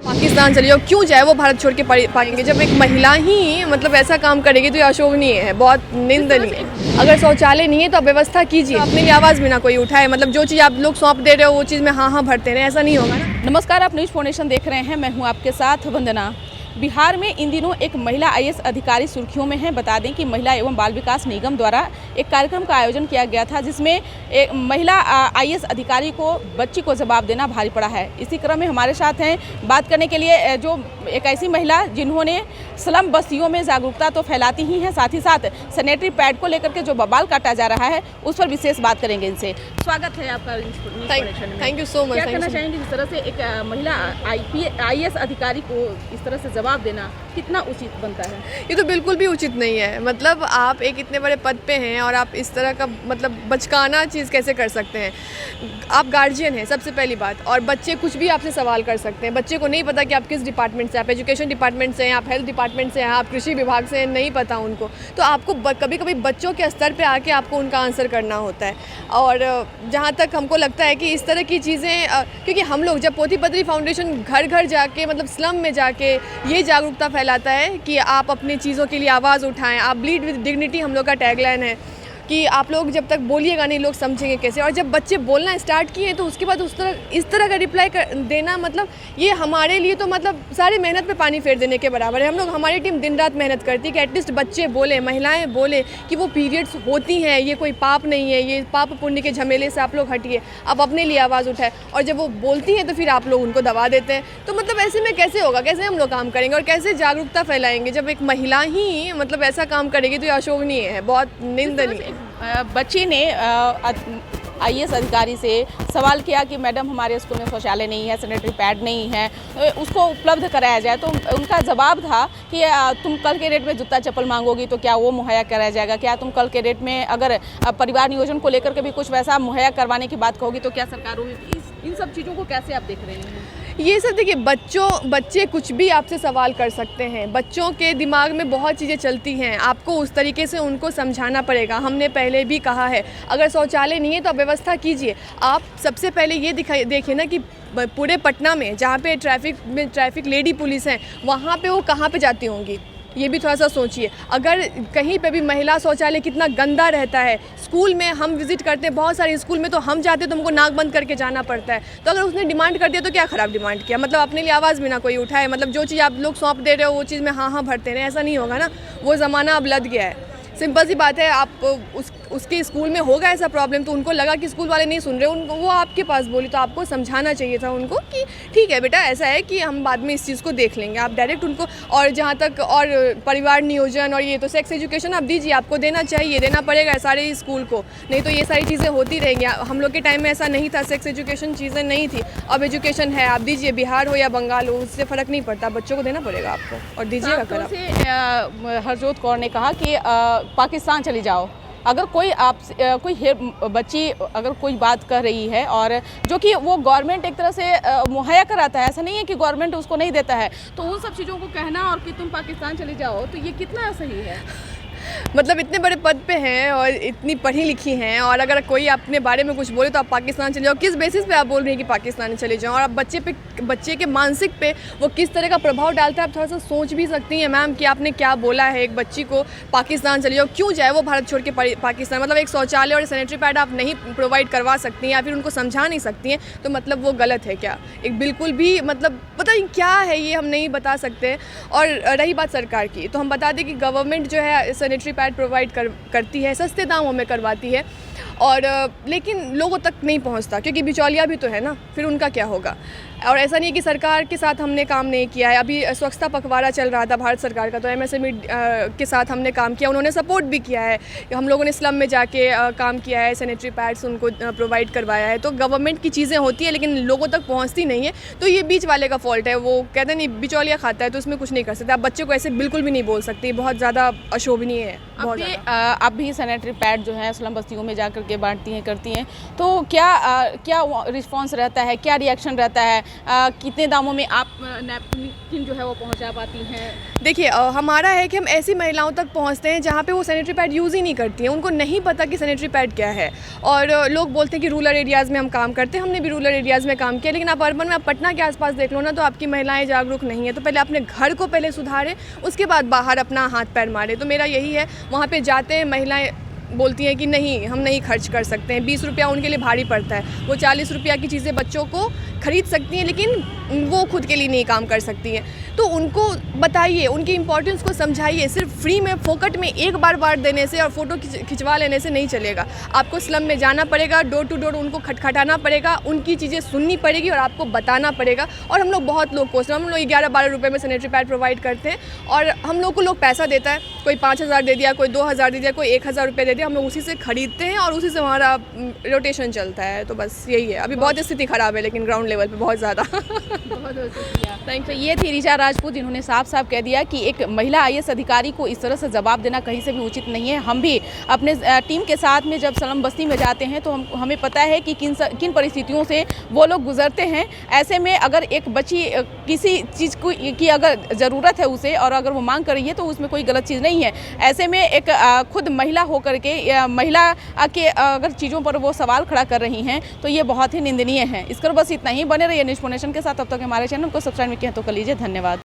पाकिस्तान चली जाओ, क्यों जाए वो भारत छोड़ के पाएंगे। जब एक महिला ही मतलब ऐसा काम करेगी तो ये अशोभनीय है, बहुत निंदनीय है। अगर शौचालय नहीं है तो आप व्यवस्था कीजिए, अपने लिए आवाज़ भी ना कोई उठाए। मतलब जो चीज़ आप लोग सौंप दे रहे हो वो चीज़ में हाँ हाँ भरते रहे, ऐसा नहीं होगा ना। नमस्कार, आप न्यूज़ फाउंडेशन देख रहे हैं। मैं हूं आपके साथ वंदना। बिहार में इन दिनों एक महिला आईएएस अधिकारी सुर्खियों में है। बता दें कि महिला एवं बाल विकास निगम द्वारा एक कार्यक्रम का आयोजन किया गया था, जिसमें एक महिला आईएएस अधिकारी को बच्ची को जवाब देना भारी पड़ा है। इसी क्रम में हमारे साथ हैं बात करने के लिए जो एक ऐसी महिला जिन्होंने स्लम बस्तियों में जागरूकता तो फैलाती ही हैं, साथ ही साथ सैनिटरी पैड को लेकर के जो बवाल काटा जा रहा है उस पर विशेष बात करेंगे इनसे। स्वागत है आपका। Thank you so much. क्या कहना चाहेंगे जिस तरह से एक महिला आईएएस अधिकारी को इस तरह से जवाब देना कितना उचित बनता है? ये तो बिल्कुल भी उचित नहीं है। मतलब आप एक इतने बड़े पद पे हैं और आप इस तरह का मतलब बचकाना चीज़ कैसे कर सकते हैं। आप गार्जियन हैं सबसे पहली बात, और बच्चे कुछ भी आपसे सवाल कर सकते हैं। बच्चे को नहीं पता कि आप किस डिपार्टमेंट से, आप एजुकेशन डिपार्टमेंट से हैं, आप हेल्थ डिपार्टमेंट से हैं, आप कृषि विभाग से हैं, नहीं पता उनको। तो आपको कभी कभी बच्चों के स्तर पे आके आपको उनका आंसर करना होता है। और जहाँ तक हमको लगता है कि इस तरह की चीज़ें, क्योंकि हम लोग जब पोथी पत्री फाउंडेशन घर घर जाके मतलब स्लम में जाके ये जागरूकता फैलाता है कि आप अपनी चीज़ों के लिए आवाज़ उठाएं। आप ब्लीड विद डिग्निटी हम लोग का टैगलाइन है कि आप लोग जब तक बोलिएगा नहीं लोग समझेंगे कैसे। और जब बच्चे बोलना स्टार्ट किए तो उसके बाद इस तरह का रिप्लाई देना, मतलब ये हमारे लिए तो मतलब सारी मेहनत पे पानी फेर देने के बराबर है। हम लोग, हमारी टीम दिन रात मेहनत करती है कि एटलीस्ट बच्चे बोले, महिलाएं बोले कि वो पीरियड्स होती हैं, ये कोई पाप नहीं है, ये पाप पुण्य के झमेले से आप लोग हटिए, आप अपने लिए आवाज़ उठाए। और जब वो बोलती हैं तो फिर आप लोग उनको दबा देते हैं। तो मतलब ऐसे में कैसे होगा, कैसे हम लोग काम करेंगे और कैसे जागरूकता फैलाएंगे जब एक महिला ही मतलब ऐसा काम करेगी। तो ये अशोभनीय है, बहुत निंदनीय है। बच्ची ने आईएएस अधिकारी से सवाल किया कि मैडम हमारे स्कूल में शौचालय नहीं है, सैनिटरी पैड नहीं है, उसको उपलब्ध कराया जाए। तो उनका जवाब था कि तुम कल के डेट में जूता चप्पल मांगोगी तो क्या वो मुहैया कराया जाएगा? क्या तुम कल के डेट में अगर परिवार नियोजन को लेकर के भी कुछ वैसा मुहैया करवाने की बात कहोगी तो क्या सरकार होगी? इन सब चीज़ों को कैसे आप देख रहे हैं? ये सब देखिए, बच्चे कुछ भी आपसे सवाल कर सकते हैं। बच्चों के दिमाग में बहुत चीज़ें चलती हैं, आपको उस तरीके से उनको समझाना पड़ेगा। हमने पहले भी कहा है, अगर शौचालय नहीं है तो आप व्यवस्था कीजिए। आप सबसे पहले ये देखिए ना कि पूरे पटना में जहाँ पे ट्रैफिक लेडी पुलिस हैं, वहाँ पे वो कहाँ पे जाती होंगी, ये भी थोड़ा सा सोचिए। अगर कहीं पे भी महिला शौचालय कितना गंदा रहता है, स्कूल में हम विजिट करते हैं, बहुत सारे स्कूल में तो हम जाते हैं तो हमको नाक बंद करके जाना पड़ता है। तो अगर उसने डिमांड कर दिया तो क्या ख़राब डिमांड किया, मतलब अपने लिए आवाज़ भी ना कोई उठाए। मतलब जो चीज़ आप लोग सौंप दे रहे हो वो चीज़ में हाँ हाँ भरते रहे, ऐसा नहीं होगा ना। वो ज़माना अब लद गया है, सिंपल सी बात है। आप उसके स्कूल में होगा ऐसा प्रॉब्लम, तो उनको लगा कि स्कूल वाले नहीं सुन रहे, उनको वो आपके पास बोली, तो आपको समझाना चाहिए था उनको कि ठीक है बेटा, ऐसा है कि हम बाद में इस चीज़ को देख लेंगे। आप डायरेक्ट उनको, और जहाँ तक और परिवार नियोजन और ये तो सेक्स एजुकेशन आप दीजिए, आपको देना चाहिए, देना पड़ेगा सारे स्कूल को, नहीं तो ये सारी चीज़ें होती रहेंगी। हम लोग के टाइम में ऐसा नहीं था, सेक्स एजुकेशन चीज़ें नहीं थी। अब एजुकेशन है, आप दीजिए, बिहार हो या बंगाल हो, उससे फ़र्क नहीं पड़ता, बच्चों को देना पड़ेगा आपको, और दीजिएगा कर। हरजोत कौर ने कहा कि पाकिस्तान चली जाओ। अगर कोई बच्ची अगर कोई बात कर रही है और जो कि वो गवर्नमेंट एक तरह से मुहैया कराता है, ऐसा नहीं है कि गवर्नमेंट उसको नहीं देता है, तो उन सब चीज़ों को कहना और कि तुम पाकिस्तान चले जाओ, तो ये कितना सही है? मतलब इतने बड़े पद पे हैं और इतनी पढ़ी लिखी हैं, और अगर कोई अपने बारे में कुछ बोले तो आप पाकिस्तान चले जाओ, किस बेसिस पे आप बोल रही हैं कि पाकिस्तान चले जाओ? और आप बच्चे के मानसिक पे वो किस तरह का प्रभाव डालता है, आप थोड़ा सा सोच भी सकती हैं मैम कि आपने क्या बोला है। एक बच्ची को पाकिस्तान चले जाओ, क्यों जाए वो भारत छोड़ के पाकिस्तान? मतलब एक शौचालय और सैनिटरी पैड आप नहीं प्रोवाइड करवा सकती हैं या फिर उनको समझा नहीं सकती हैं, तो मतलब वो गलत है क्या? एक बिल्कुल भी मतलब पता नहीं क्या है, ये हम नहीं बता सकते। और रही बात सरकार की, तो हम बता दें कि गवर्नमेंट जो है सैनिटरी पैड प्रोवाइड करती है, सस्ते दामों में करवाती है, और लेकिन लोगों तक नहीं पहुंचता, क्योंकि बिचौलिया भी तो है ना, फिर उनका क्या होगा? और ऐसा नहीं है कि सरकार के साथ हमने काम नहीं किया है। अभी स्वच्छता पखवाड़ा चल रहा था भारत सरकार का, तो एमएसएमई के साथ हमने काम किया, उन्होंने सपोर्ट भी किया है। हम लोगों ने स्लम में जाके काम किया है, सैनिटरी पैड्स उनको प्रोवाइड करवाया है। तो गवर्नमेंट की चीज़ें होती है लेकिन लोगों तक पहुँचती नहीं है, तो ये बीच वाले का फॉल्ट है। वो कहते हैं नहीं, बिचौलिया खाता है, तो उसमें कुछ नहीं कर सकते। आप बच्चे को ऐसे बिल्कुल भी नहीं बोल सकती, बहुत ज़्यादा अशोभनीय है। आप भी सैनिटरी पैड जो है स्लम बस्तियों में जा करके बांटती हैं, करती हैं, तो क्या रिस्पॉन्स रहता है, क्या रिएक्शन रहता है? कितने दामों में आप नैपकिन किन जो है वो पहुंचा पाती हैं? देखिए हमारा है कि हम ऐसी महिलाओं तक पहुंचते हैं जहाँ पे वो सैनिटरी पैड यूज़ ही नहीं करती हैं, उनको नहीं पता कि सैनिटरी पैड क्या है। और लोग बोलते हैं कि रूरल एरियाज़ में हम काम करते हैं, हमने भी रूरल एरियाज़ में काम किया, लेकिन आप अर्बन में, आप पटना के आसपास देख लो ना, तो आपकी महिलाएं जागरूक नहीं है। तो पहले अपने घर को पहले सुधारें, उसके बाद बाहर अपना हाथ पैर मारें। तो मेरा यही है, वहाँ पर जाते हैं महिलाएँ बोलती हैं कि नहीं, हम नहीं खर्च कर सकते हैं, 20 रुपया उनके लिए भारी पड़ता है। वो 40 रुपया की चीज़ें बच्चों को खरीद सकती हैं, लेकिन वो खुद के लिए नहीं काम कर सकती हैं। तो उनको बताइए, उनकी इम्पोर्टेंस को समझाइए। सिर्फ फ्री में, फोकट में एक बार देने से और फ़ोटो खिंचवा लेने से नहीं चलेगा। आपको स्लम में जाना पड़ेगा, डोर टू डोर उनको खटखटाना पड़ेगा, उनकी चीज़ें सुननी पड़ेगी और आपको बताना पड़ेगा। और हम लोग बहुत लोग कोशिश, हम लोग 11-12 रुपये में सैनिटरी पैड प्रोवाइड करते हैं और हम लोग को लोग पैसा देता है, कोई 5,000 दे दिया, कोई 2,000 दे दिया, कोई 1,000 रुपये दे दिया, हम लोग उसी से खरीदते हैं और उसी से हमारा रोटेशन चलता है। तो बस यही है। अभी बहुत स्थिति ख़राब है लेकिन ग्राउंड लेवल पे बहुत ज़्यादा। बहुत शुक्रिया। Thank you. ये थी ऋचा राजपूत, जिन्होंने साफ साफ कह दिया कि एक महिला IAS अधिकारी को इस तरह से जवाब देना कहीं से भी उचित नहीं है। हम भी अपने टीम के साथ में जब सलम बस्ती में जाते हैं तो हमें पता है कि किन परिस्थितियों से वो लोग गुजरते हैं। ऐसे में अगर एक बच्ची किसी चीज़ की अगर ज़रूरत है उसे, और अगर वो मांग कर रही है, तो उसमें कोई गलत चीज़ नहीं है। ऐसे में एक खुद महिला होकर के महिला के अगर चीज़ों पर वो सवाल खड़ा कर रही हैं तो ये बहुत ही निंदनीय है। इसकर बस इतना ही। बने रहिए न्यूज़ नेशन के साथ। तब तक हमारे चैनल को सब्सक्राइब किया तो कर लीजिए। धन्यवाद।